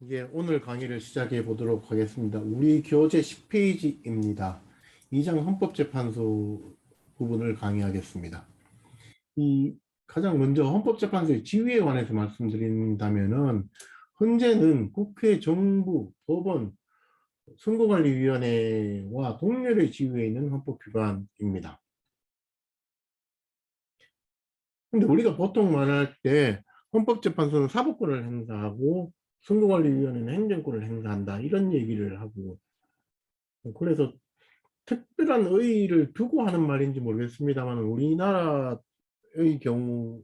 이제 오늘 강의를 시작해 보도록 하겠습니다. 우리 교재 10페이지입니다. 2장 헌법재판소 부분을 강의하겠습니다. 이 가장 먼저 헌법재판소의 지위에 관해서 말씀드린다면은 현재는 국회, 정부, 법원, 선거관리위원회와 동렬의 지위에 있는 헌법기관입니다. 근데 우리가 보통 말할 때 헌법재판소는 사법권을 행사하고 선거관리위원회는 행정권을 행사한다 이런 얘기를 하고, 그래서 특별한 의의를 두고 하는 말인지 모르겠습니다만 우리나라의 경우도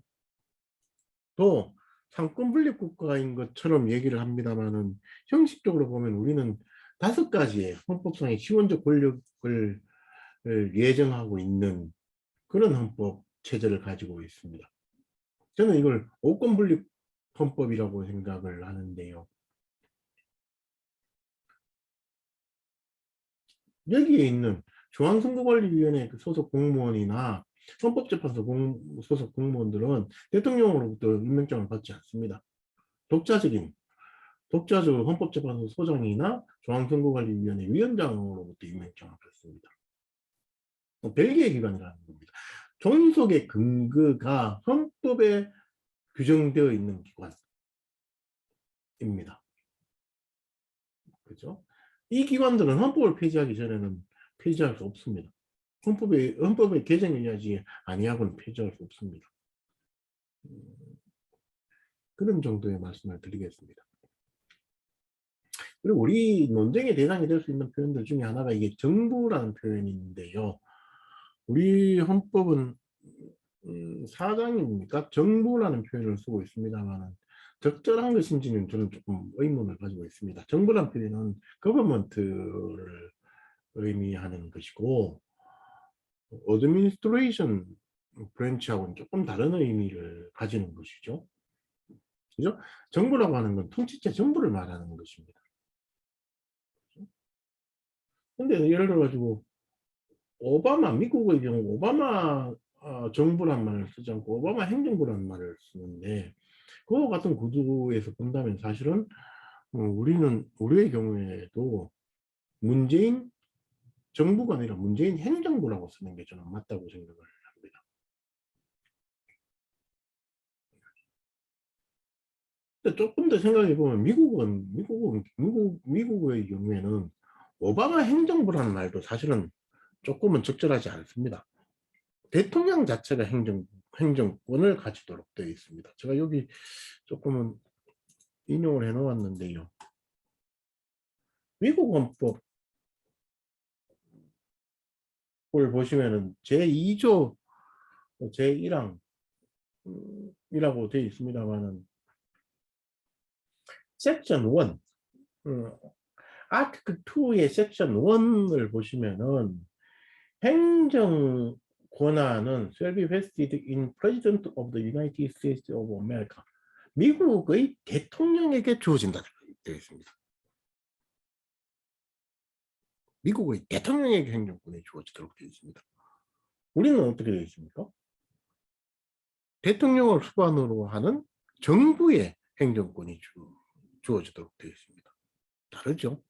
상권 분립 국가인 것처럼 얘기를 합니다만은 형식적으로 보면 우리는 5가지의 헌법상의 기본적 권력을 예정하고 있는 그런 헌법 체제를 가지고 있습니다. 저는 이걸 5권 분립 헌법이라고 생각을 하는데요. 여기에 있는 중앙선거관리위원회 소속 공무원이나 헌법재판소 소속 공무원들은 대통령으로부터 임명장을 받지 않습니다. 독자적 헌법재판소 소장이나 중앙선거관리위원회 위원장으로부터 임명장을 받습니다. 별개의 기관이라는 겁니다. 존속의 근거가 헌법에 규정되어 있는 기관입니다. 그죠? 이 기관들은 헌법을 폐지하기 전에는 폐지할 수 없습니다. 헌법의 개정에 의하지 아니하고는 폐지할 수 없습니다. 그런 정도의 말씀을 드리겠습니다. 그리고 우리 논쟁의 대상이 될 수 있는 표현들 중에 하나가 이게 정부라는 표현인데요. 우리 헌법은 사장입니까? 정부라는 표현을 쓰고 있습니다만 적절한 것인지는 저는 조금 의문을 가지고 있습니다. 정부라는 표현은 government를 의미하는 것이고 administration branch하고는 조금 다른 의미를 가지는 것이죠. 그죠? 정부라고 하는 건 통치체 정부를 말하는 것입니다. 근데 예를 들어 가지고 미국의 경우 오바마 정부란 말을 쓰지 않고 오바마 행정부라는 말을 쓰는데, 그와 같은 구도에서 본다면 사실은 우리의 경우에도 문재인 정부가 아니라 문재인 행정부라고 쓰는 게 저는 맞다고 생각을 합니다. 근데 조금 더 생각해 보면 미국의 경우에는 오바마 행정부라는 말도 사실은 조금은 적절하지 않습니다. 대통령 자체가 행정권을 가지도록 되어 있습니다. 제가 여기 조금은 인용을 해 놓았는데요. 미국 헌법을 보시면은 제2조 제1항 이라고 되어 있습니다만은 섹션 1, 아티클 2의 섹션 1을 보시면은 행정 권한은 shall be vested in President of the United States of America. 미국의 대통령에게 주어진다 되어 있습니다. 미국의 대통령에게 행정권이 주어지도록 되어 있습니다. 우리는 어떻게 되어 있습니까? 대통령을 수반으로 하는 정부의 행정권이 주어지도록 되어 있습니다. 다르죠?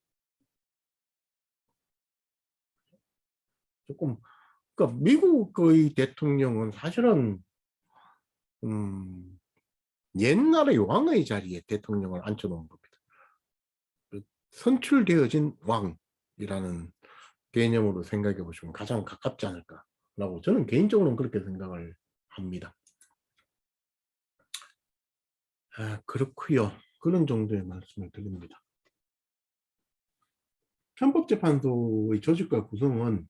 조금, 그러니까 미국의 대통령은 사실은 옛날의 왕의 자리에 대통령을 앉혀놓은 겁니다. 선출되어진 왕이라는 개념으로 생각해 보시면 가장 가깝지 않을까라고 저는 개인적으로는 그렇게 생각을 합니다. 그렇고요. 그런 정도의 말씀을 드립니다. 헌법재판소의 조직과 구성은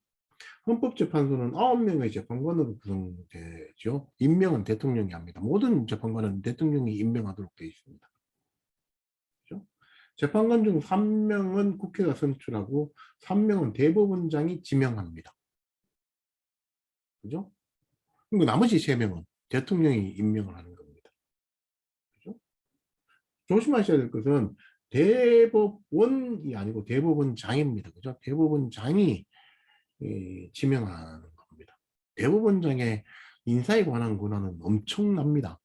헌법재판소는 9명의 재판관으로 구성되죠. 임명은 대통령이 합니다. 모든 재판관은 대통령이 임명하도록 되어 있습니다. 그렇죠? 재판관 중 3명은 국회가 선출하고 3명은 대법원장이 지명합니다. 그죠? 그리고 나머지 3명은 대통령이 임명을 하는 겁니다. 그죠? 조심하셔야 될 것은 대법원이 아니고 대법원장입니다. 그죠? 대법원장이 지명하는 겁니다. 대법원장의 인사에 관한 권한은 엄청납니다.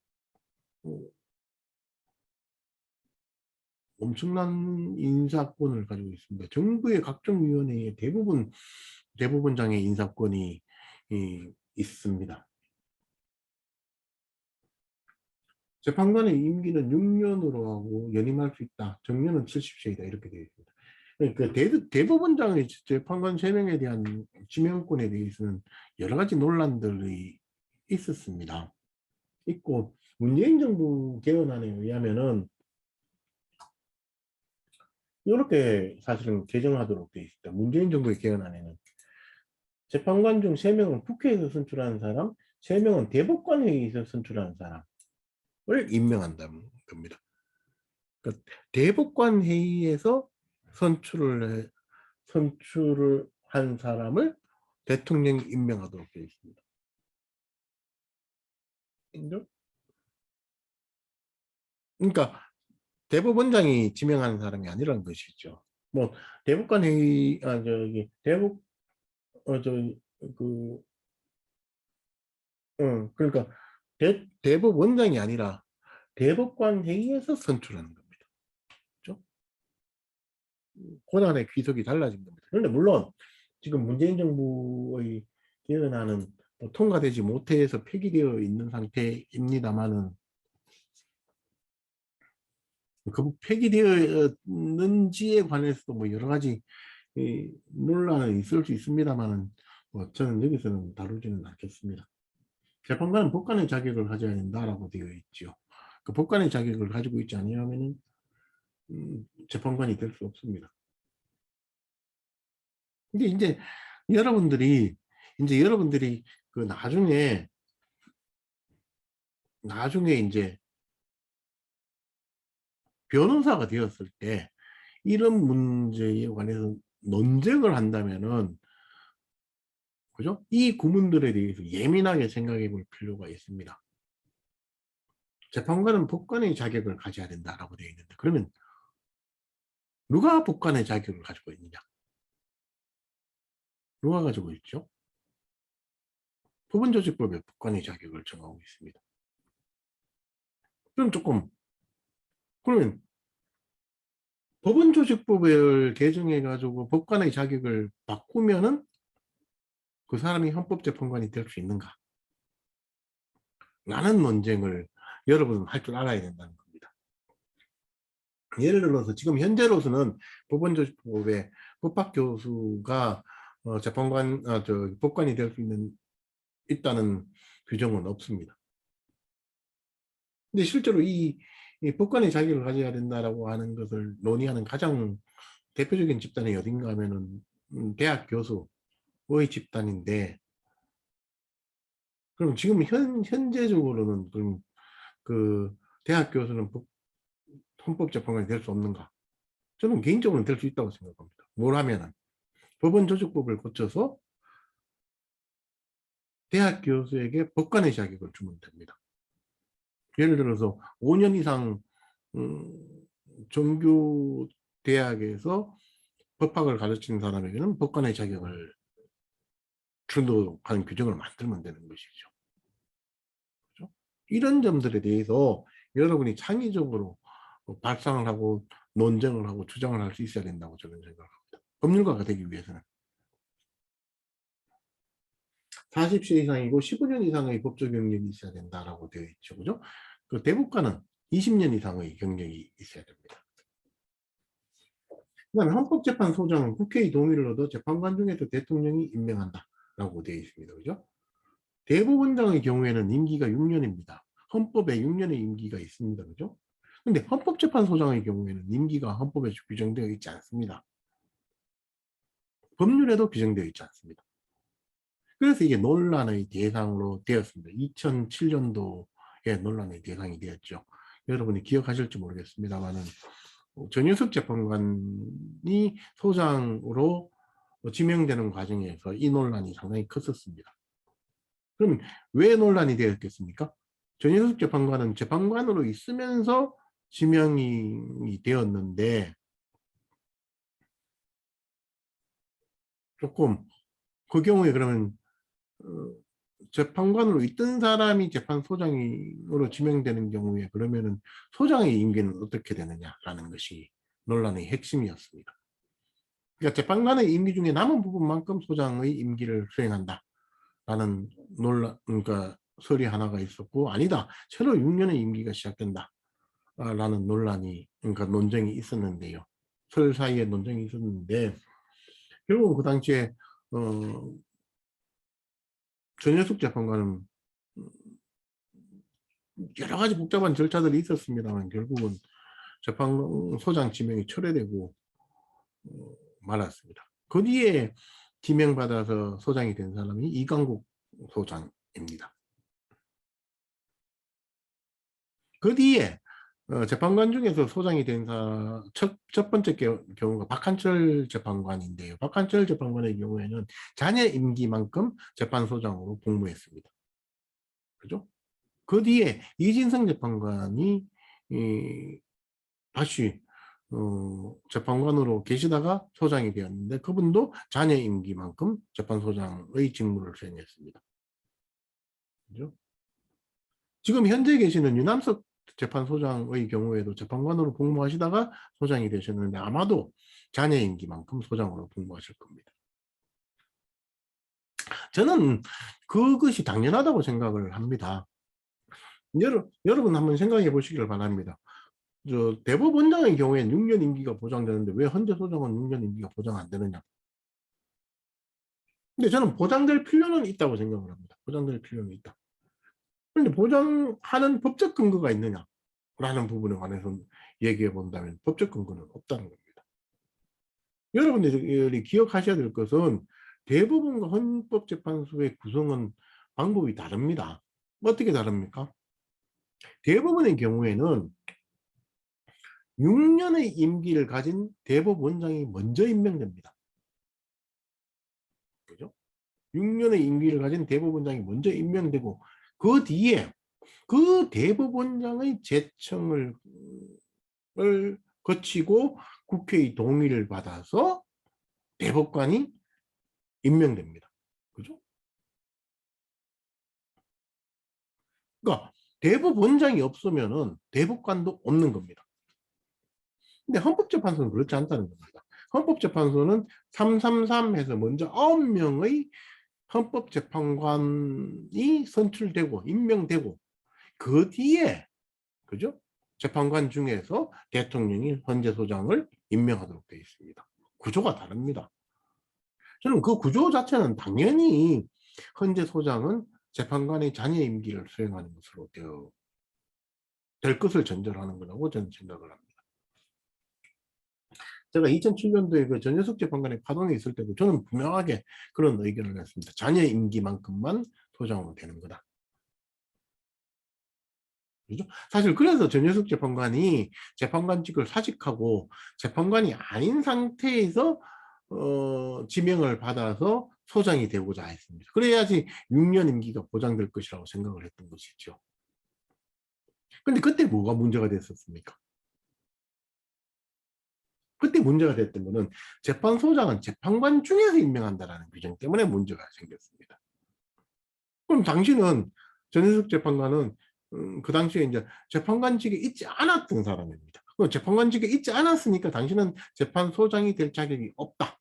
엄청난 인사권을 가지고 있습니다. 정부의 각종 위원회에 대부분장의 인사권이 있습니다. 재판관의 임기는 6년으로 하고 연임할 수 있다. 정년은 70세이다. 이렇게 되어 있습니다. 그러니까 대법원장의 재판관 3명에 대한 지명권에 대해서는 여러 가지 논란들이 있었습니다. 있고 문재인 정부 개헌안에 의하면은 이렇게 사실은 개정하도록 되어 있습니다. 문재인 정부의 개헌안에는 재판관 중 3명은 국회에서 선출하는 사람, 3명은 대법관 회의에서 선출하는 사람을 임명한다는 겁니다. 그러니까 대법관 회의에서 선출을 한 사람을 대통령이 임명하도록 되어 있습니다. 그러니까 대법원장이 지명하는 사람이 아니라는 것이죠. 뭐 대법관 회의 저기 저기 그러니까 대법원장이 아니라 대법관 회의에서 선출하는 겁니다. 그렇죠? 권한의 귀속이 달라진 겁니다. 그런데 물론 지금 문재인 정부의 개헌안은 통과되지 못해서 폐기되어 있는 상태입니다만은 그 폐기되었는지에 관해서도 뭐 여러 가지 논란이 있을 수 있습니다만은 뭐 저는 여기서는 다루지는 않겠습니다. 재판관은 법관의 자격을 가져야 된다라고 되어 있죠. 그 법관의 자격을 가지고 있지 않으면은 재판관이 될 수 없습니다. 근데 이제 여러분들이 그 나중에 이제 변호사가 되었을 때 이런 문제에 관해서 논쟁을 한다면은 그죠? 이 구문들에 대해서 예민하게 생각해 볼 필요가 있습니다. 재판관은 법관의 자격을 가져야 된다라고 되어 있는데 그러면 누가 법관의 자격을 가지고 있느냐? 누가 가지고 있죠? 법원조직법에 법관의 자격을 정하고 있습니다. 그러면 법원조직법을 개정해 가지고 법관의 자격을 바꾸면은 그 사람이 헌법재판관이 될 수 있는가? 라는 논쟁을 여러분은 할 줄 알아야 된다는 겁니다. 예를 들어서 지금 현재로서는 법원조직법에 법학교수가 법관이 될 수 있다는 규정은 없습니다. 근데 실제로 이 법관의 자격을 가져야 된다라고 하는 것을 논의하는 가장 대표적인 집단이 어딘가 하면은 대학 교수의 집단인데 그럼 지금 현재적으로는 그럼 그 대학 교수는 헌법재판관이 될 수 없는가? 저는 개인적으로는 될 수 있다고 생각합니다. 뭘 하면은 법원조직법을 고쳐서 대학 교수에게 법관의 자격을 주면 됩니다. 예를 들어서 5년 이상 정규 대학에서 법학을 가르치는 사람에게는 법관의 자격을 주도록 하는 규정을 만들면 되는 것이죠. 그렇죠? 이런 점들에 대해서 여러분이 창의적으로 발상을 하고 논쟁을 하고 주장을 할 수 있어야 된다고 저는 생각합니다. 법률가가 되기 위해서는 40세 이상이고 15년 이상의 법적 경력이 있어야 된다라고 되어 있죠. 그죠? 그 대법관은 20년 이상의 경력이 있어야 됩니다. 그다음에 헌법재판소장은 국회의 동의를 얻어 재판관 중에서 대통령이 임명한다라고 되어 있습니다. 그죠? 대법원장의 경우에는 임기가 6년입니다. 헌법에 6년의 임기가 있습니다. 그죠? 근데 헌법재판소장의 경우에는 임기가 헌법에 규정되어 있지 않습니다. 법률에도 규정되어 있지 않습니다. 그래서 이게 논란의 대상으로 되었습니다. 2007년도에 논란의 대상이 되었죠. 여러분이 기억하실지 모르겠습니다만은 전윤석 재판관이 소장으로 지명되는 과정에서 이 논란이 상당히 컸었습니다. 그러면 왜 논란이 되었겠습니까? 전윤석 재판관은 재판관으로 있으면서 지명이 되었는데 조금 그 경우에 그러면 재판관으로 있던 사람이 재판소장으로 지명되는 경우에 그러면은 소장의 임기는 어떻게 되느냐라는 것이 논란의 핵심이었습니다. 그러니까 재판관의 임기 중에 남은 부분만큼 소장의 임기를 수행한다라는 그러니까 설이 하나가 있었고, 아니다, 새로 6년의 임기가 시작된다라는 논란이, 그러니까 논쟁이 있었는데요. 설 사이에 논쟁이 있었는데, 결국 그 당시에 전현숙 재판관은 여러 가지 복잡한 절차들이 있었습니다만 결국은 재판소장 지명이 철회되고 말았습니다. 그 뒤에 지명받아서 소장이 된 사람이 이강국 소장입니다. 그 뒤에 재판관 중에서 소장이 된 첫 번째 경우가 박한철 재판관인데요. 박한철 재판관의 경우에는 자녀 임기만큼 재판소장으로 복무했습니다. 그죠? 그 뒤에 이진성 재판관이 다시 재판관으로 계시다가 소장이 되었는데 그분도 자녀 임기만큼 재판소장의 직무를 수행했습니다. 그죠? 지금 현재 계시는 유남석 재판소장의 경우에도 재판관으로 복무하시다가 소장이 되셨는데 아마도 자녀 임기만큼 소장으로 복무하실 겁니다. 저는 그것이 당연하다고 생각을 합니다. 여러분 한번 생각해 보시길 바랍니다. 대법원장의 경우에는 6년 임기가 보장되는데 왜 헌재 소장은 6년 임기가 보장 안 되느냐. 근데 저는 보장될 필요는 있다고 생각을 합니다. 보장될 필요는 있다. 그런데 보장하는 법적 근거가 있느냐 라는 부분에 관해서 얘기해 본다면 법적 근거는 없다는 겁니다. 여러분들이 기억하셔야 될 것은 대법원과 헌법재판소의 구성은 방법이 다릅니다. 어떻게 다릅니까? 대법원의 경우에는 6년의 임기를 가진 대법원장이 먼저 임명됩니다. 그죠? 6년의 임기를 가진 대법원장이 먼저 임명되고 그 뒤에 그 대법원장의 제청을 거치고 국회의 동의를 받아서 대법관이 임명됩니다. 그죠? 그러니까 대법원장이 없으면은 대법관도 없는 겁니다. 근데 헌법재판소는 그렇지 않다는 겁니다. 헌법재판소는 333 해서 먼저 9명의 헌법재판관이 선출되고 임명되고 그 뒤에 그죠? 재판관 중에서 대통령이 헌재소장을 임명하도록 되어 있습니다. 구조가 다릅니다. 저는 그 구조 자체는 당연히 헌재소장은 재판관의 자녀 임기를 수행하는 것으로 될 것을 전제로 하는 거라고 저는 생각을 합니다. 제가 2007년도에 그 전현숙 재판관의 파동이 있을 때도 저는 분명하게 그런 의견을 냈습니다. 자녀 임기만큼만 소장으로 되는 거다. 그죠? 사실 그래서 전현숙 재판관이 재판관직을 사직하고 재판관이 아닌 상태에서 지명을 받아서 소장이 되고자 했습니다. 그래야지 6년 임기가 보장될 것이라고 생각을 했던 것이죠. 근데 그때 뭐가 문제가 됐었습니까? 그때 문제가 됐던 거는 재판소장은 재판관 중에서 임명한다라는 규정 때문에 문제가 생겼습니다. 그럼 당신은 전현숙 재판관은 그 당시에 이제 재판관직에 있지 않았던 사람입니다. 재판관직에 있지 않았으니까 당신은 재판소장이 될 자격이 없다.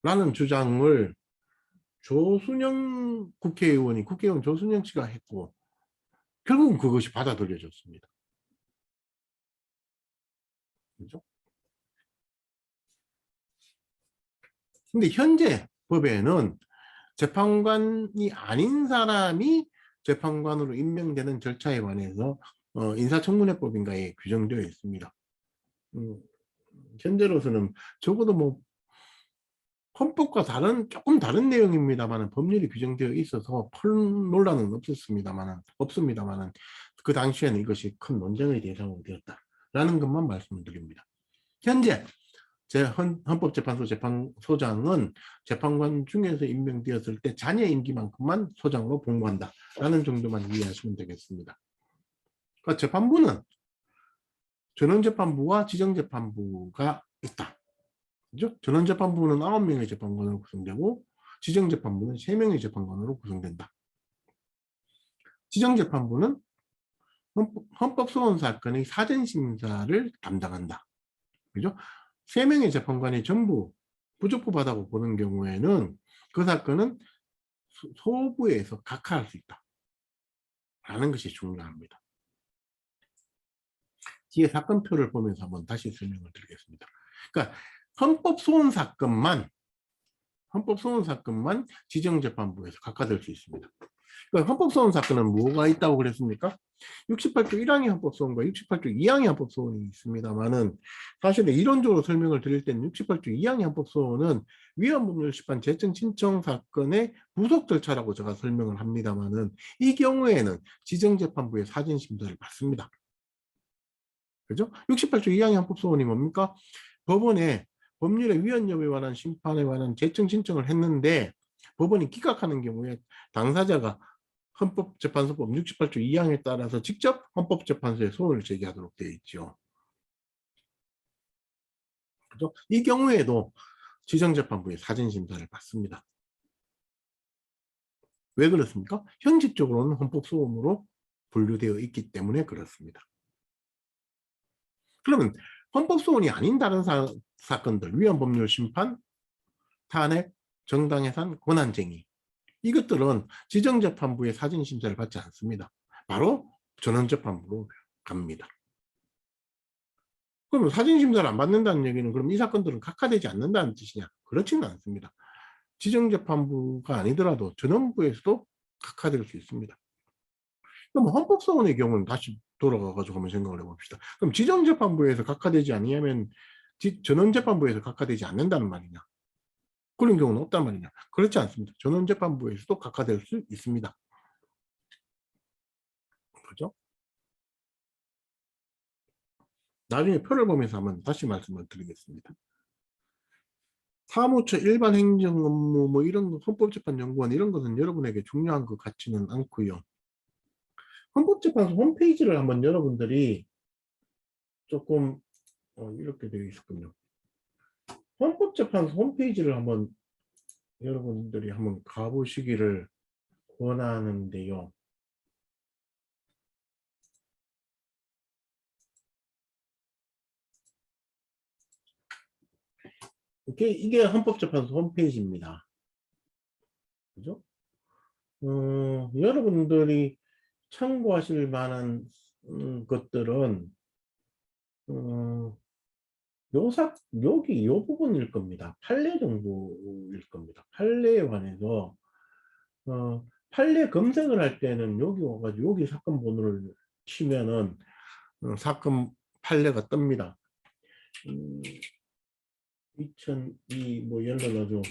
라는 주장을 조순영 국회의원 조순영 씨가 했고 결국은 그것이 받아들여졌습니다. 그죠? 근데 현재 법에는 재판관이 아닌 사람이 재판관으로 임명되는 절차에 관해서 인사청문회법인가에 규정되어 있습니다. 현재로서는 적어도 뭐 헌법과 조금 다른 내용입니다만 법률이 규정되어 있어서 큰 논란은 없습니다만 그 당시에는 이것이 큰 논쟁의 대상이 되었다라는 것만 말씀을 드립니다. 현재 헌법재판소 재판소장은 재판관 중에서 임명되었을 때 자녀 임기만큼만 소장으로 복무한다라는 정도만 이해하시면 되겠습니다. 그러니까 재판부는 전원재판부와 지정재판부가 있다. 그죠? 전원재판부는 9명의 재판관으로 구성되고 지정재판부는 3명의 재판관으로 구성된다. 지정재판부는 헌법소원 사건의 사전심사를 담당한다. 그죠? 3명의 재판관이 전부 부적법하다고 보는 경우에는 그 사건은 소부에서 각하할 수 있다. 라는 것이 중요합니다. 뒤에 사건표를 보면서 한번 다시 설명을 드리겠습니다. 그러니까 헌법소원 사건만 지정재판부에서 각하될 수 있습니다. 그러니까 헌법소원 사건은 뭐가 있다고 그랬습니까? 68조 1항의 헌법소원과 68조 2항의 헌법소원이 있습니다만은 사실은 이론적으로 설명을 드릴 때는 68조 2항의 헌법소원은 위헌법률심판 재청 신청 사건의 부속 절차라고 제가 설명을 합니다만은 이 경우에는 지정재판부의 사전심사를 받습니다. 그죠? 68조 2항의 헌법소원이 뭡니까? 법원에 법률의 위헌 여부에 관한 심판에 관한 재청 신청을 했는데 법원이 기각하는 경우에 당사자가 헌법재판소법 68조 2항에 따라서 직접 헌법재판소에 소원을 제기하도록 되어 있죠. 그죠? 이 경우에도 지정재판부의 사전심사를 받습니다. 왜 그렇습니까? 형식적으로는 헌법소원으로 분류되어 있기 때문에 그렇습니다. 그러면 헌법소원이 아닌 다른 사건들, 위헌법률 심판, 탄핵, 정당해산, 권한쟁의 이것들은 지정재판부의 사전심사를 받지 않습니다. 바로 전원재판부로 갑니다. 그럼 사전심사를 안 받는다는 얘기는 그럼 이 사건들은 각하되지 않는다는 뜻이냐? 그렇지는 않습니다. 지정재판부가 아니더라도 전원부에서도 각하될 수 있습니다. 그럼 헌법소원의 경우는 다시 돌아가가지고 한번 생각을 해봅시다. 그럼 지정재판부에서 각하되지 아니하면 전원재판부에서 각하되지 않는다는 말이냐? 그런 경우는 없단 말이냐? 그렇지 않습니다. 전원재판부에서도 각하될 수 있습니다. 그죠? 나중에 표를 보면서 한번 다시 말씀을 드리겠습니다. 사무처 일반 행정 업무 뭐 이런 거, 헌법재판연구원 이런 것은 여러분에게 중요한 것 같지는 않고요. 헌법재판소 홈페이지를 한번 여러분들이 조금 이렇게 되어 있었군요. 헌법재판소 홈페이지를 한번 여러분들이 한번 가보시기를 권하는데요. 이게 헌법재판소 홈페이지입니다. 그죠? 여러분들이 참고하실 만한 것들은 여기 이 부분일 겁니다. 판례 정보일 겁니다. 판례에 관해서 판례 검색을 할 때는 여기 와가지고 여기 사건 번호를 치면은 사건 판례가 뜹니다. 2002 뭐 예를 들어서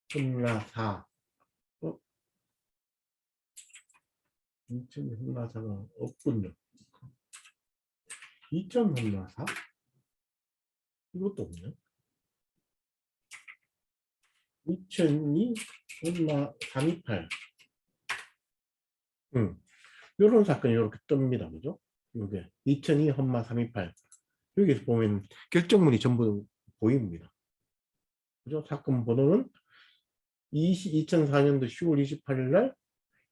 흠라4 2000 흠라4가 없군요. 2000 흠라4 이것도 없네. 2002 흠라 328 이런 사건이 이렇게 뜹니다. 그죠? 요게 2002 험마 328 여기서 보면 결정문이 전부 보입니다. 그죠? 사건 번호는 2004년도 10월 28일 날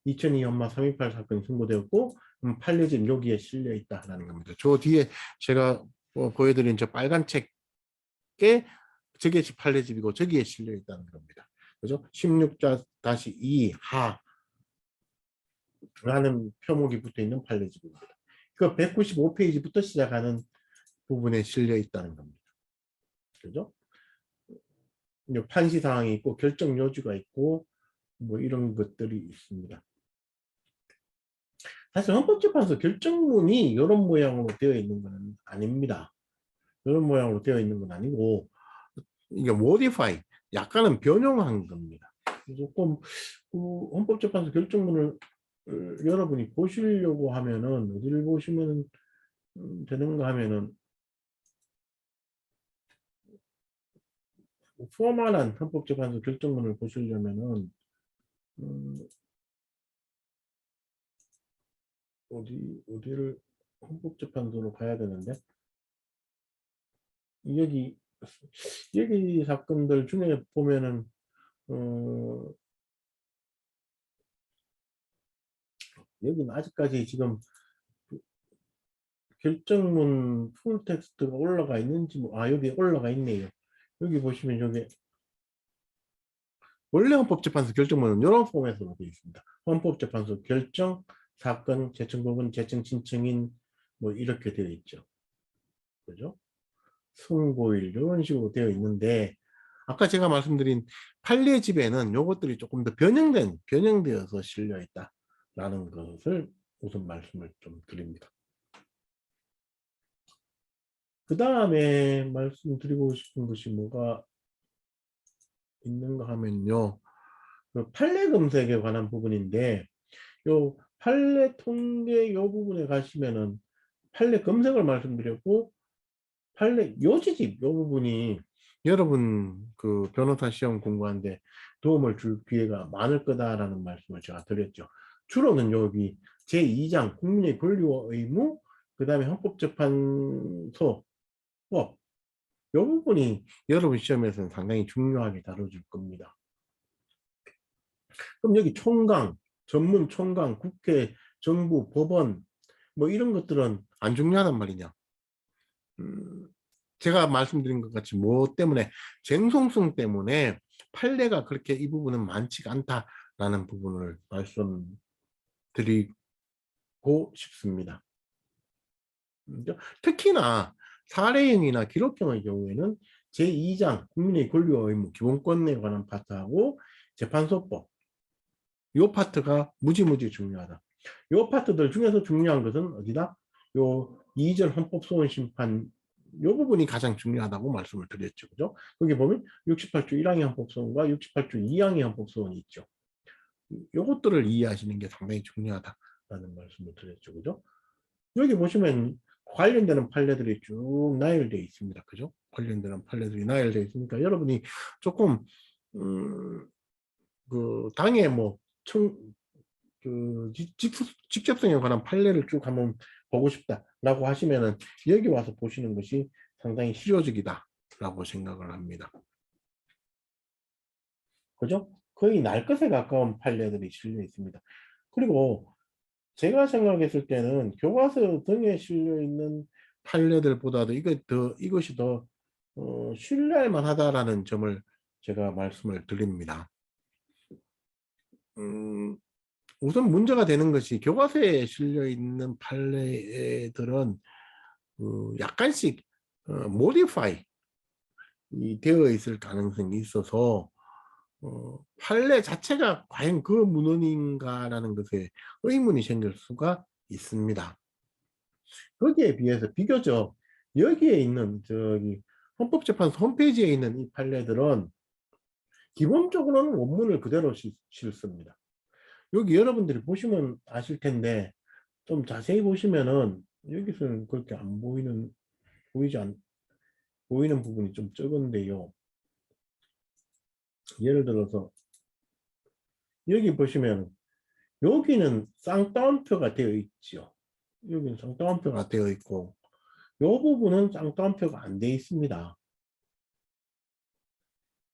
2002 험마 328 사건이 선고되었고 판례집 여기에 실려 있다라는 겁니다. 저 뒤에 제가 보여드린 저 빨간 책에 저게 판례집이고 저기에 실려 있다는 겁니다. 그죠? 16-2 하라는 표목이 붙어 있는 판례집입니다. 그 195페이지부터 시작하는 부분에 실려 있다는 겁니다. 그죠? 판시 사항이 있고 결정 여지가 있고 뭐 이런 것들이 있습니다. 사실 헌법재판소 결정문이 이런 모양으로 되어 있는 건 아닙니다. 이런 모양으로 되어 있는 건 아니고 이게 modify 약간은 변형한 겁니다. 조금 헌법재판소 결정문을 여러분이 보시려고 하면은 어디를 보시면 되는가 하면은 포멀한 헌법재판소 결정문을 보시려면은 어디를 헌법재판소로 가야 되는데 여기 사건들 중에 보면은 어, 여기는 아직까지 지금 결정문 풀 텍스트가 올라가 있는지 여기 올라가 있네요. 여기 보시면 여기 원래 헌법재판소 결정문은 이런 폼에서 되어 있습니다. 헌법재판소 결정, 사건, 재청구분, 재청 신청인 뭐 이렇게 되어 있죠. 그죠? 선고일 이런 식으로 되어 있는데 아까 제가 말씀드린 판례집에는 요것들이 조금 더 변형되어서 실려 있다라는 것을 우선 말씀을 좀 드립니다. 그 다음에 말씀드리고 싶은 것이 뭐가 있는가 하면요. 그 판례 검색에 관한 부분인데 요 판례 통계 요 부분에 가시면은 판례 검색을 말씀드렸고 판례 요지집 요 부분이 여러분 그 변호사 시험 공부하는데 도움을 줄 기회가 많을 거다라는 말씀을 제가 드렸죠. 주로는 여기 제2장 국민의 권리와 의무 그 다음에 헌법재판소 법 이 부분이 여러분 시험에서는 상당히 중요하게 다뤄줄 겁니다. 그럼 여기 총강, 전문 총강, 국회, 정부, 법원 뭐 이런 것들은 안 중요하단 말이냐. 제가 말씀드린 것 같이 뭐 때문에 쟁송성 때문에 판례가 그렇게 이 부분은 많지가 않다라는 부분을 말씀드리고 싶습니다. 특히나 사례형이나 기록형의 경우에는 제2장 국민의 권리와 의무 기본권에 관한 파트하고 재판소법 요 파트가 무지무지 중요하다. 요 파트들 중에서 중요한 것은 어디다? 요 2절 헌법소원 심판 요 부분이 가장 중요하다고 말씀을 드렸죠. 그죠? 거기 보면 68조 1항의 헌법소원과 68조 2항의 헌법소원이 있죠. 요것들을 이해하시는 게 상당히 중요하다라는 말씀을 드렸죠. 그죠? 여기 보시면 관련되는 판례들이 쭉 나열되어 있습니다. 그죠? 관련되는 판례들이 나열되어 있으니까 여러분이 조금 그 당에 뭐 직접성에 관한 판례를 쭉 한번 보고 싶다라고 하시면은 여기 와서 보시는 것이 상당히 실효적이다라고 생각을 합니다. 그죠? 거의 날 것에 가까운 판례들이 실려 있습니다. 그리고 제가 생각했을 때는 교과서 등에 실려 있는 판례들보다도 이것이 더 신뢰할 만하다라는 점을 제가 말씀을 드립니다. 우선 문제가 되는 것이 교과서에 실려 있는 판례들은 약간씩 모디파이 되어 있을 가능성이 있어서 판례 자체가 과연 그 문헌인가라는 것에 의문이 생길 수가 있습니다. 거기에 비해서 비교적 여기에 있는 저기 헌법재판소 홈페이지에 있는 이 판례들은 기본적으로는 원문을 그대로 실습니다. 여기 여러분들이 보시면 아실 텐데 좀 자세히 보시면은 여기서는 그렇게 안 보이는 부분이 좀 적은데요. 예를 들어서 여기 보시면 여기는 쌍따옴표가 되어 있죠. 여기는 쌍따옴표가 되어 있고 이 부분은 쌍따옴표가 안 되어 있습니다.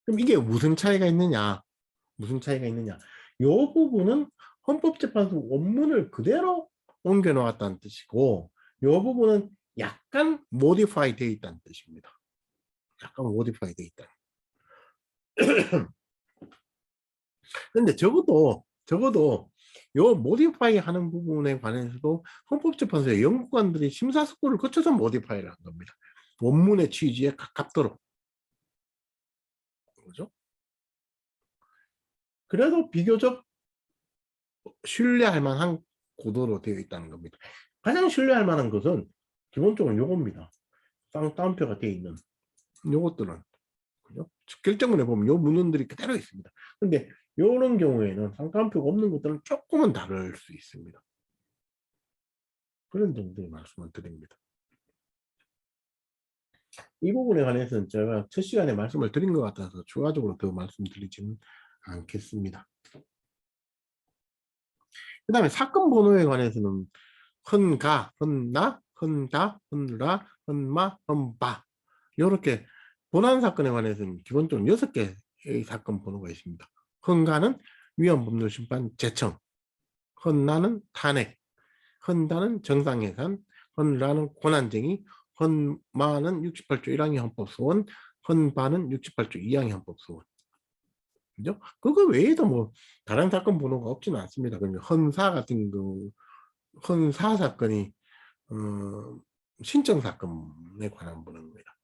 그럼 이게 무슨 차이가 있느냐? 무슨 차이가 있느냐? 이 부분은 헌법재판소 원문을 그대로 옮겨 놓았다는 뜻이고 이 부분은 약간 모디파이 되어 있다는 뜻입니다. 약간 모디파이 되어 있다. 근데 적어도 요 모디파이 하는 부분에 관해서도 헌법재판소의 연구관들이 심사숙고를 거쳐서 모디파이를 한 겁니다. 원문의 취지에 가깝도록. 그죠? 그래도 비교적 신뢰할 만한 고도로 되어 있다는 겁니다. 가장 신뢰할 만한 것은 기본적으로 요겁니다. 쌍따옴표가 되어 있는 요것들은. 그죠? 결정문에 보면 요 문헌들이 그대로 있습니다. 근데 이런 경우에는 쌍따옴표가 없는 것들은 조금은 다를 수 있습니다. 그런 정도의 말씀을 드립니다. 이 부분에 관해서는 제가 첫 시간에 말씀을 드린 것 같아서 추가적으로 더 말씀드리지는 않겠습니다. 그 다음에 사건 번호에 관해서는 헌가, 헌나, 헌다, 헌라, 헌마, 헌바 이렇게 본안 사건에 관해서는 기본적으로 6개 사건 번호가 있습니다. 헌가는 위헌법률심판 제청, 헌나는 탄핵, 헌다는 정상해산, 헌라는 권한쟁의, 헌마는 68조 1항의 헌법소원, 헌바는 68조 2항의 헌법소원. 그죠? 그거 외에도 뭐 다른 사건 번호가 없지는 않습니다. 그러면 헌사 같은 헌사 사건이 신청 사건에 관한 번호입니다.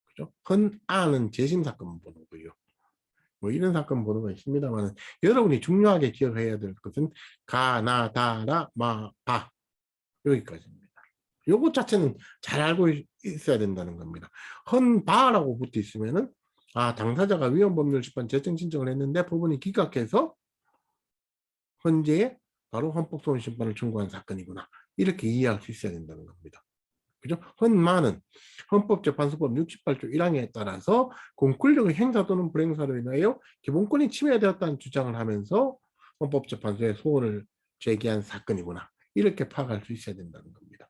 그죠? 헌아는 재심 사건 번호고요. 뭐 이런 사건 번호가 있습니다만 여러분이 중요하게 기억해야 될 것은 가, 나, 다, 라, 마, 바 여기까지입니다. 요것 자체는 잘 알고 있어야 된다는 겁니다. 헌바라고 붙어 있으면은 당사자가 위헌법률심판 재청 신청을 했는데 법원이 기각해서 헌재에 바로 헌법소원심판을 청구한 사건이구나. 이렇게 이해할 수 있어야 된다는 겁니다. 그죠? 헌마는 헌법재판소법 68조 1항에 따라서 공권력의 행사 또는 불행사로 인하여 기본권이 침해되었다는 주장을 하면서 헌법재판소에 소원을 제기한 사건이구나. 이렇게 파악할 수 있어야 된다는 겁니다.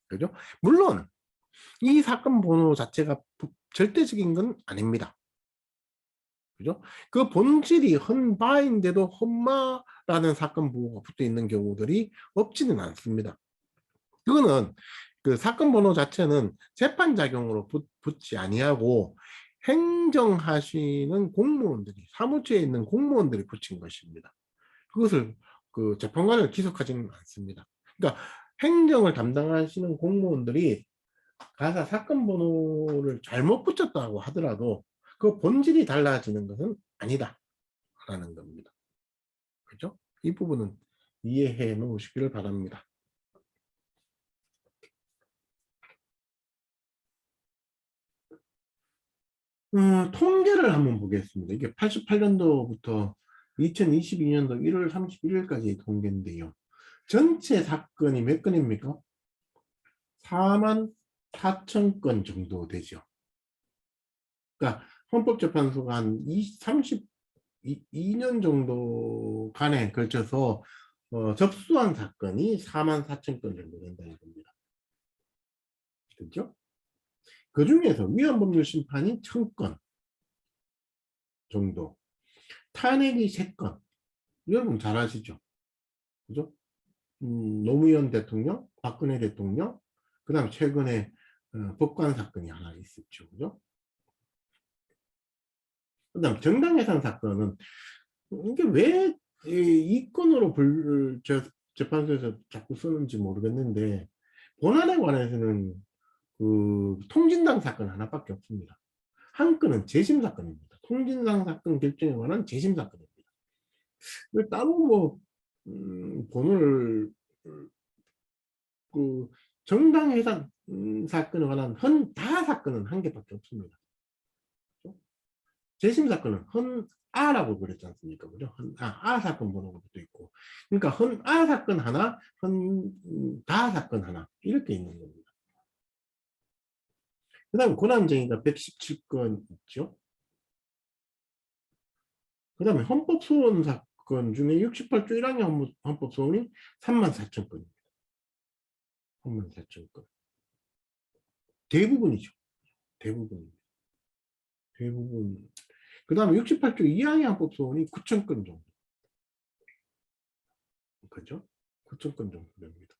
그죠? 물론 이 사건 번호 자체가 절대적인 건 아닙니다. 그죠? 그 본질이 헌바인데도 헌마라는 사건 번호가 붙어 있는 경우들이 없지는 않습니다. 그거는 그 사건 번호 자체는 재판작용으로 붙지 아니하고 행정하시는 공무원들이, 사무처에 있는 공무원들이 붙인 것입니다. 그것을 그 재판관을 기속하지는 않습니다. 그러니까 행정을 담당하시는 공무원들이 가사 사건 번호를 잘못 붙였다고 하더라도 그 본질이 달라지는 것은 아니다라는 겁니다. 그죠? 이 부분은 이해해 놓으시기를 바랍니다. 통계를 한번 보겠습니다. 이게 88년도부터 2022년도 1월 31일까지 통계인데요. 전체 사건이 몇 건입니까? 4만 4천 건 정도 되죠. 그러니까 헌법재판소가 한 32년 정도 간에 걸쳐서 접수한 사건이 4만 4천 건 정도 된다는 겁니다. 그죠? 그 중에서 위헌법률 심판이 1000건 정도, 탄핵이 3건. 여러분 잘 아시죠? 그죠? 노무현 대통령, 박근혜 대통령, 그 다음 최근에 법관 사건이 하나 있었죠. 그죠? 그 다음 정당해산 사건은 이게 왜 이 건으로 재판소에서 자꾸 쓰는지 모르겠는데 본안에 관해서는 그 통진당 사건 하나밖에 없습니다. 한 건은 재심 사건입니다. 통진당 사건 결정에 관한 재심 사건입니다. 따로 뭐 본을 그 정당해산 사건에 관한 헌다 사건은 한 개밖에 없습니다. 재심 사건은 헌아라고 그랬지 않습니까? 그죠? 헌아 사건 번호가 붙어 있고, 그러니까 헌아 사건 하나, 헌다 사건 하나 이렇게 있는 겁니다. 그다음 고난쟁의가 117건 있죠. 그다음에 헌법소원 사건 중에 68조 1항의 헌법소원이 34,000건입니다. 34,000건. 대부분이죠. 대부분. 대부분. 그 다음에 68조 2항의 헌법소원이 9,000건 정도. 그죠? 9,000건 정도 됩니다.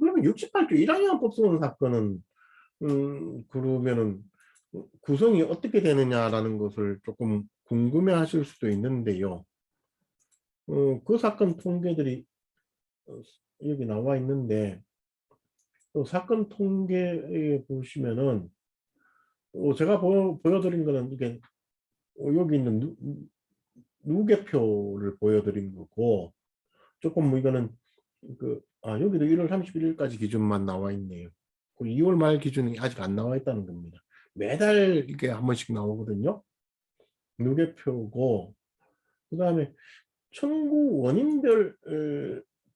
그러면 68조 1항의 헌법소원 사건은, 그러면은, 구성이 어떻게 되느냐라는 것을 조금 궁금해 하실 수도 있는데요. 그 사건 통계들이 여기 나와 있는데, 또 사건 통계에 보시면은, 제가 보여드린 거는 이게, 여기 있는 누계표를 보여드린 거고, 조금 뭐 이거는 여기도 1월 31일까지 기준만 나와 있네요. 2월 말 기준이 아직 안 나와 있다는 겁니다. 매달 이게 한 번씩 나오거든요. 누계표고, 그 다음에 청구 원인별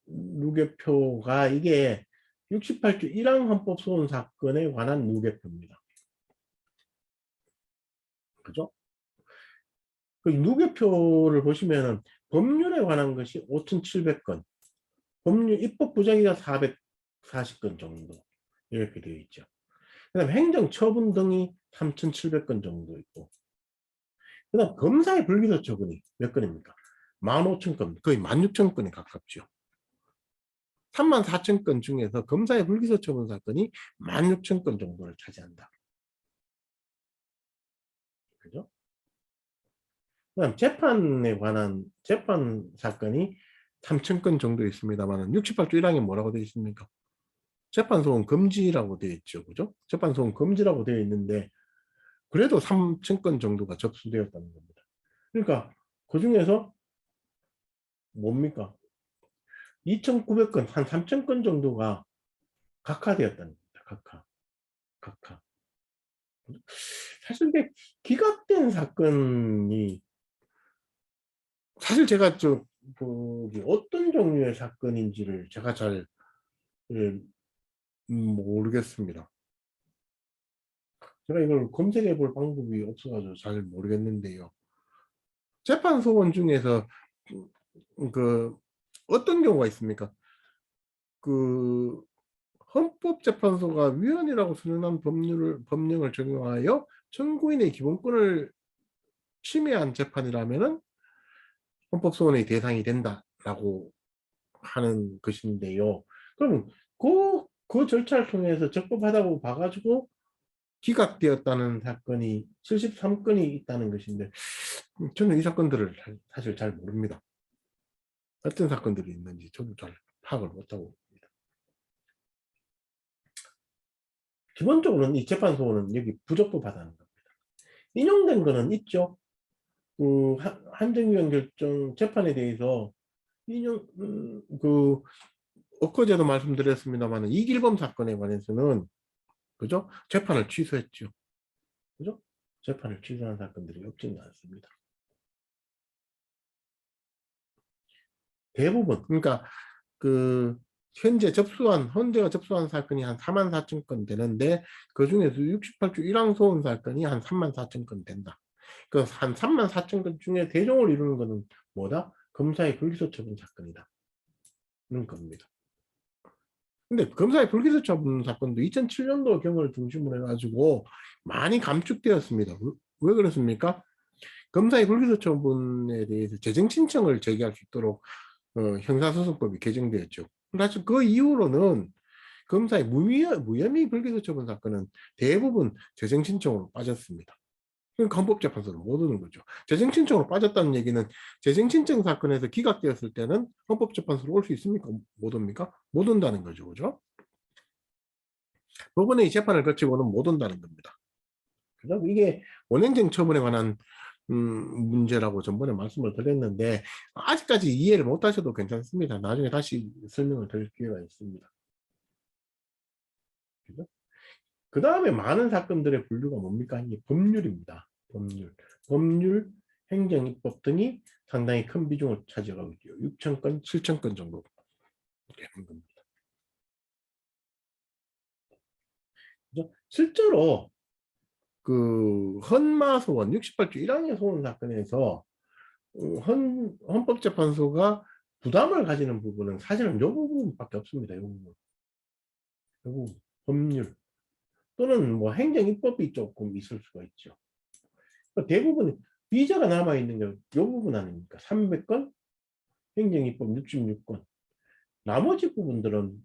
누계표가 이게 68조 1항 헌법소원 사건에 관한 누계표입니다. 그죠? 그 누계표를 보시면은 법률에 관한 것이 5,700건, 법률 입법 부정의가 440건 정도 이렇게 되어 있죠. 그다음 행정처분 등이 3,700건 정도 있고, 그다음 검사의 불기소 처분이 몇 건입니까? 15,000건, 거의 16,000건에 가깝죠. 34,000건 중에서 검사의 불기소 처분 사건이 16,000건 정도를 차지한다. 그죠? 그다음 재판에 관한 재판 사건이 3,000건 정도 있습니다만 68조 1항에 뭐라고 되어 있습니까? 재판소원 금지라고 되어 있죠. 그죠? 재판소원 금지라고 되어 있는데 그래도 3,000건 정도가 접수되었다는 겁니다. 그러니까 그 중에서 뭡니까? 2,900건, 한 3,000건 정도가 각하되었다는 겁니다. 각하. 사실 이게 기각된 사건이, 사실 제가 어떤 종류의 사건인지를 제가 잘 예, 모르겠습니다. 제가 이걸 검색해 볼 방법이 없어가지고 잘 모르겠는데요. 재판소원 중에서 그 어떤 경우가 있습니까? 그 헌법재판소가 위헌이라고 선언한 법령을 적용하여 청구인의 기본권을 침해한 재판이라면은 헌법소원의 대상이 된다라고 하는 것인데요. 그럼 그 절차를 통해서 적법하다고 봐가지고 기각되었다는 사건이 73건이 있다는 것인데, 저는 이 사건들을 사실 잘 모릅니다. 어떤 사건들이 있는지 저도 잘 파악을 못하고 있습니다. 기본적으로는 이 재판소는 여기 부적법하다는 겁니다. 인용된 거는 있죠. 한정위원 결정 재판에 대해서 엊그제도 말씀드렸습니다만 이길범 사건에 관해서는 그죠? 재판을 취소했죠. 그죠? 재판을 취소한 사건들이 없지는 않습니다. 대부분, 그러니까 현재가 접수한 사건이 한 44,000건 되는데 그 중에서 68조 1항 소원 사건이 한 34,000건 된다. 그 한 34,000건 중에 대종을 이루는 것은 뭐다? 검사의 불기소 처분 사건이다. 는 겁니다. 근데 검사의 불기소 처분 사건도 2007년도 경을 중심으로 해가지고 많이 감축되었습니다. 왜 그렇습니까? 검사의 불기소 처분에 대해서 재정 신청을 제기할 수 있도록 형사소송법이 개정되었죠. 사실 그 이후로는 검사의 무혐의 불기소 처분 사건은 대부분 재정 신청으로 빠졌습니다. 그러니까 헌법재판소로 못 오는 거죠. 재정 신청으로 빠졌다는 얘기는 재정 신청 사건에서 기각되었을 때는 헌법재판소로 올 수 있습니까? 못 옵니까? 못 온다는 거죠. 그죠? 법원의 재판을 거치고는 못 온다는 겁니다. 그죠? 이게 원행정 처분에 관한 문제라고 전번에 말씀을 드렸는데 아직까지 이해를 못 하셔도 괜찮습니다. 나중에 다시 설명을 드릴 기회가 있습니다. 그죠? 그 다음에 많은 사건들의 분류가 뭡니까? 이게 법률입니다. 법률, 행정입법 등이 상당히 큰 비중을 차지하고 있죠. 6,000건, 7,000건 정도 되는 겁니다. 그죠? 실제로 헌마소원 68조 1항의 소원 사건에서 헌법재판소가 부담을 가지는 부분은 사실은 이 부분밖에 없습니다. 이 부분. 법률 또는 뭐 행정입법이 조금 있을 수가 있죠. 대부분 비자가 남아있는 게 이 부분 아닙니까? 300건, 행정입법 66건. 나머지 부분들은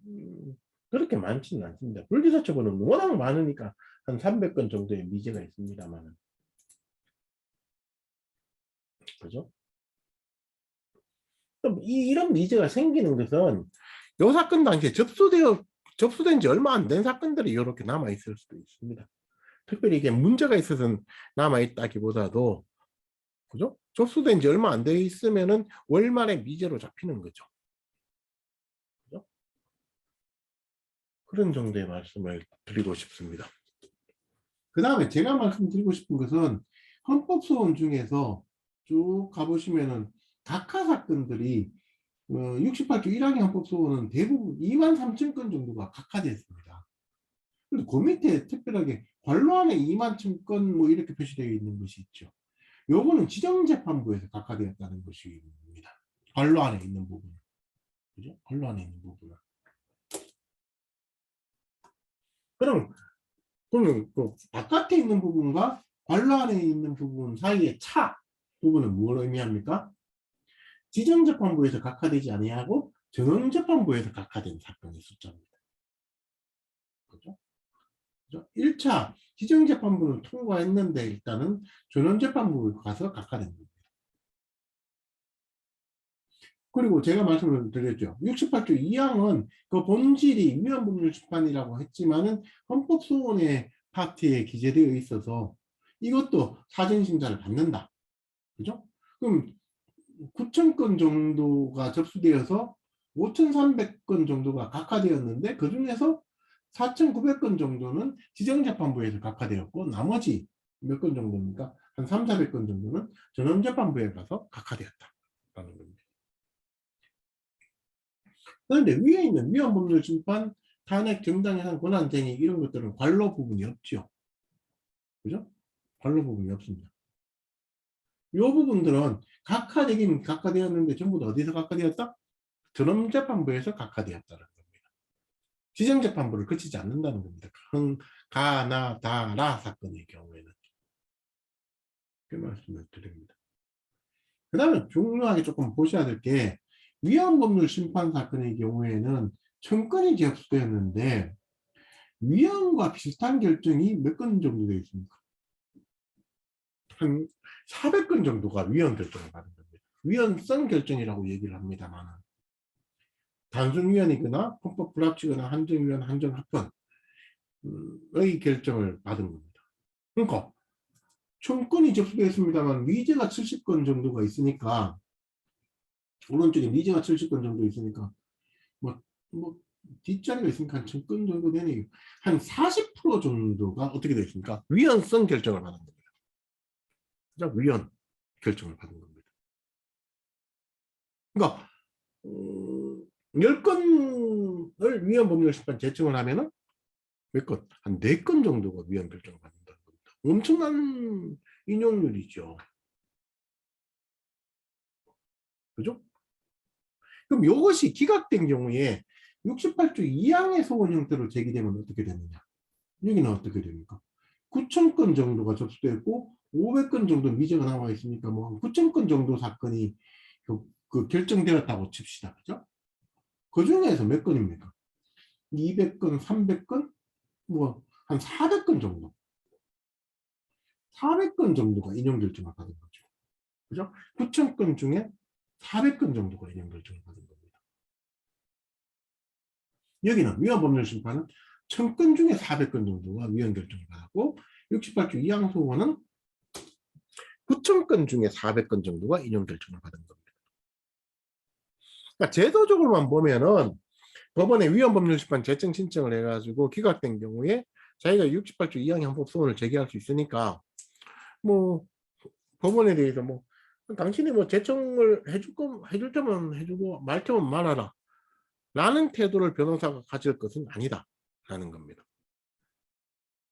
그렇게 많지는 않습니다. 불기소 처분은 워낙 많으니까 한 300건 정도의 미제가 있습니다만. 그죠? 이런 미제가 생기는 것은 이 사건 당시에 접수된 지 얼마 안 된 사건들이 이렇게 남아있을 수도 있습니다. 특별히 이게 문제가 있어서 남아있다기보다도 그죠? 접수된 지 얼마 안 돼 있으면은 월말에 미제로 잡히는 거죠. 그죠? 그런 정도의 말씀을 드리고 싶습니다. 그 다음에 제가 말씀드리고 싶은 것은 헌법소원 중에서 쭉 가보시면은 각하 사건들이 68조 1항의 헌법소원은 대부분 23,000건 정도가 각하되어 있습니다. 근데 그 밑에 특별하게 관로안에 21,000건 뭐 이렇게 표시되어 있는 것이 있죠. 요거는 지정재판부에서 각하되었다는 것입니다. 관로안에 있는 부분. 그죠? 관로안에 있는 부분은. 그럼 그러면 그 바깥에 있는 부분과 관로 안에 있는 부분 사이의 차 부분은 뭘 의미합니까? 지정재판부에서 각하되지 아니하고 전원재판부에서 각하된 사건의 숫자입니다. 그죠? 그죠? 1차 지정재판부는 통과했는데 일단은 전원재판부에 가서 각하된 겁니다. 그리고 제가 말씀을 드렸죠. 68조 2항은 그 본질이 위헌법률심판이라고 했지만은 헌법소원의 파트에 기재되어 있어서 이것도 사전심사를 받는다. 그죠? 그럼 9,000건 정도가 접수되어서 5,300건 정도가 각하되었는데 그 중에서 4,900건 정도는 지정재판부에서 각하되었고 나머지 몇 건 정도입니까? 한 3, 400건 정도는 전원재판부에 가서 각하되었다라는 겁니다. 그런데 위에 있는 위헌법률심판, 탄핵, 정당해산, 권한쟁의 이런 것들은 관로 부분이 없죠. 그죠? 관로 부분이 없습니다. 이 부분들은 각하되긴 각하되었는데 전부 다 어디서 각하되었다? 전원재판부에서 각하되었다는 겁니다. 지정재판부를 거치지 않는다는 겁니다. 가나다라 사건의 경우에는. 그 말씀을 드립니다. 그 다음에 중요하게 조금 보셔야 될 게 위헌법률 심판 사건의 경우에는 1000건이 접수되었는데 위헌과 비슷한 결정이 몇 건 정도 되어 있습니까? 한 400건 정도가 위헌 결정을 받은 겁니다. 위헌성 결정이라고 얘기를 합니다만 단순 위헌이거나 헌법 불합치거나 한정위헌 한정합헌의 결정을 받은 겁니다. 그러니까 1000건이 접수되었습니다만 미제가 70건 정도가 있으니까 오른쪽에 미제가 70건 정도 있으니까 뭐 뒷자리가 있으니까 한 1000건 정도 되네요. 한 40% 정도가 어떻게 되어 있습니까? 위헌성 결정을 받은 겁니다. 위헌 결정을 받은 겁니다. 그러니까 10건을 위헌법률심판 제청을 하면은 몇 건? 한 4건 정도가 위헌 결정을 받는다는 겁니다. 엄청난 인용률이죠. 그죠? 그럼 이것이 기각된 경우에 68조 2항의 소원 형태로 제기되면 어떻게 되느냐? 여기는 어떻게 됩니까? 9,000건 정도가 접수됐고 500건 정도 미제가 남아 있으니까 뭐 9,000건 정도 사건이 그 결정되었다고 칩시다. 그죠? 그 중에서 몇 건입니까? 200건, 300건, 뭐 한 400건 정도. 400건 정도가 인용 결정을 받은 거죠. 그죠? 9,000건 중에 400건 정도가 인용 결정을 받은 겁니다. 여기는 위헌법률심판은 1000건 중에 400건 정도가 위헌 결정을 받았고 68조 2항 소원은 9,000건 중에 400건 정도가 인용 결정을 받은 겁니다. 그러니까 제도적으로만 보면은 법원에 위헌법률심판 제청 신청을 해가지고 기각된 경우에 자기가 68조 2항 형법 소원을 제기할 수 있으니까 뭐 법원에 대해서 뭐 당신이 뭐 제청을 해줄 때면 해주고 말 때면 말아라 라는 태도를 변호사가 가질 것은 아니다 라는 겁니다.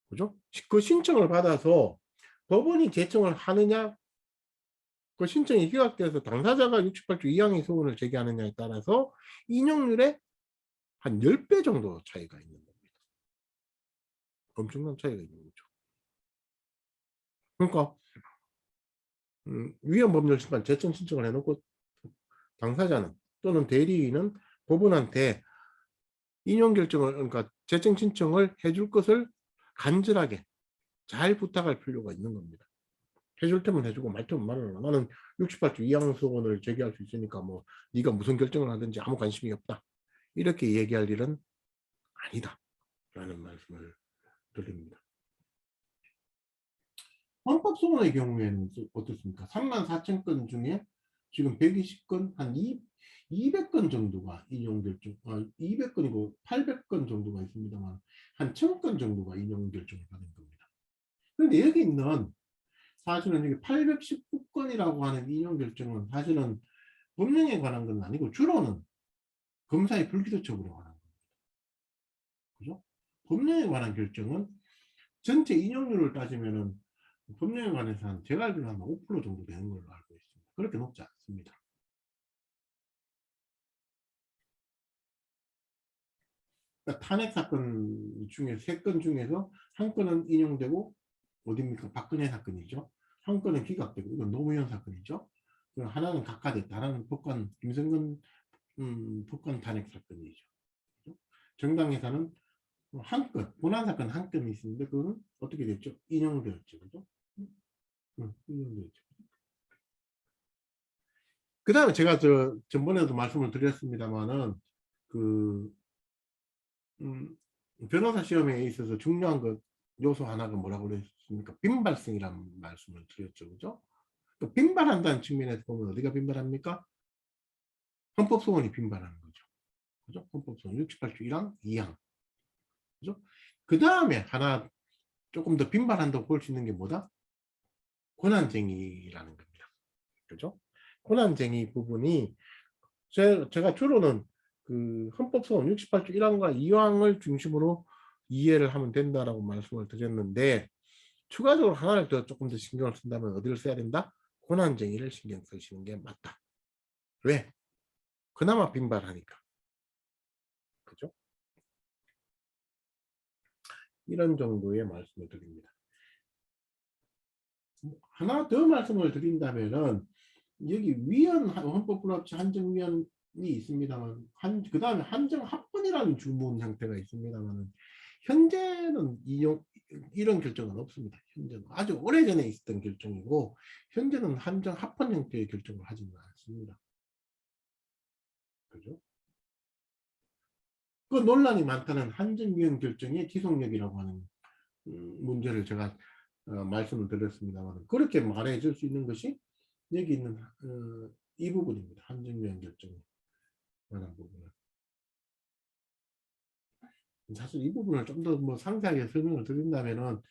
그죠? 그 신청을 받아서 법원이 제청을 하느냐 그 신청이 기각돼서 당사자가 68조 2항의 소원을 제기하느냐에 따라서 인용률에 한 10배 정도 차이가 있는 겁니다. 엄청난 차이가 있는 거죠. 그러니까 위헌법률심판 제청 신청을 해놓고 당사자는 또는 대리인은 법원한테 인용 결정을 그러니까 제청 신청을 해줄 것을 간절하게 잘 부탁할 필요가 있는 겁니다. 해줄 테면 해주고 말 테면 말하라. 나는 68조 2항 소원을 제기할 수 있으니까 뭐 네가 무슨 결정을 하든지 아무 관심이 없다. 이렇게 얘기할 일은 아니다. 라는 말씀을 드립니다. 헌법소원의 경우에는 어떻습니까? 34,000건 중에 지금 120건, 한 200건 정도가 인용결정, 200건이고 800건 정도가 있습니다만 한 1000건 정도가 인용결정을 받은 겁니다. 그런데 여기 있는 사실은 여기 819건이라고 하는 인용결정은 사실은 법령에 관한 건 아니고 주로는 검사의 불기소처분에 관한 겁니다. 그죠? 법령에 관한 결정은 전체 인용률을 따지면은 법령에 관해서 제가 알기로는 한 5% 정도 되는 걸로 알고 있습니다. 그렇게 높지 않습니다. 그러니까 탄핵 사건 중에 3건 중에서 한 건은 인용되고 어딥니까? 박근혜 사건이죠. 한 건은 기각되고 이건 노무현 사건이죠. 그리고 하나는 각하됐다. 하나는 법관 김성근 법관 탄핵 사건이죠. 그죠? 정당에서는 한 건, 본안 사건 한 건이 있었는데 그거는 어떻게 됐죠? 인용되었죠. 그죠? 인용되었죠. 그 다음에 제가 전번에도 말씀을 드렸습니다만은 그 변호사 시험에 있어서 중요한 것 요소 하나가 뭐라고 그랬습니까? 빈발성이라는 말씀을 드렸죠. 그죠? 또 빈발한다는 측면에서 보면 어디가 빈발합니까? 헌법소원이 빈발하는 거죠. 그죠? 헌법소원 68조 1항, 2항. 그죠? 그 다음에 하나 조금 더 빈발한다고 볼 수 있는 게 뭐다? 권한쟁의라는 겁니다. 그죠? 권한쟁의 부분이 제가 주로는 그 헌법소원 68조 1항과 2항을 중심으로 이해를 하면 된다라고 말씀을 드렸는데 추가적으로 하나를 더 조금 더 신경을 쓴다면 어디를 써야 된다? 권한쟁의를 신경 쓰시는 게 맞다. 왜? 그나마 빈발하니까. 그죠? 이런 정도의 말씀을 드립니다. 하나 더 말씀을 드린다면은 여기 위원 헌법불합치 한정위원이 있습니다만 그 다음에 한정합헌이라는 주문 형태가 있습니다만 현재는 이런 결정은 없습니다. 현재는 아주 오래전에 있었던 결정이고 현재는 한정합헌 형태의 결정을 하지는 않습니다. 그죠? 그 논란이 많다는 한정위원 결정의 지속력이라고 하는 문제를 제가 말씀을 드렸습니다만 그렇게 말해줄 수 있는 것이 여기 있는 이 부분입니다. 한정위원 결정에 관한 부분은. 사실 이 부분을 좀 더 뭐 상세하게 설명을 드린다면은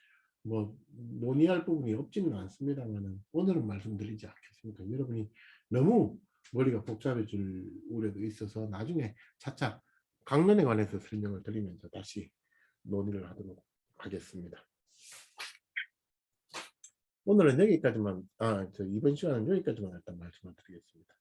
뭐 논의할 부분이 없지는 않습니다만은 오늘은 말씀드리지 않겠습니다. 여러분이 너무 머리가 복잡해질 우려도 있어서 나중에 차차 강론에 관해서 설명을 드리면서 다시 논의를 하도록 하겠습니다. 오늘은 여기까지만 이번 시간은 여기까지만 일단 말씀을 드리겠습니다.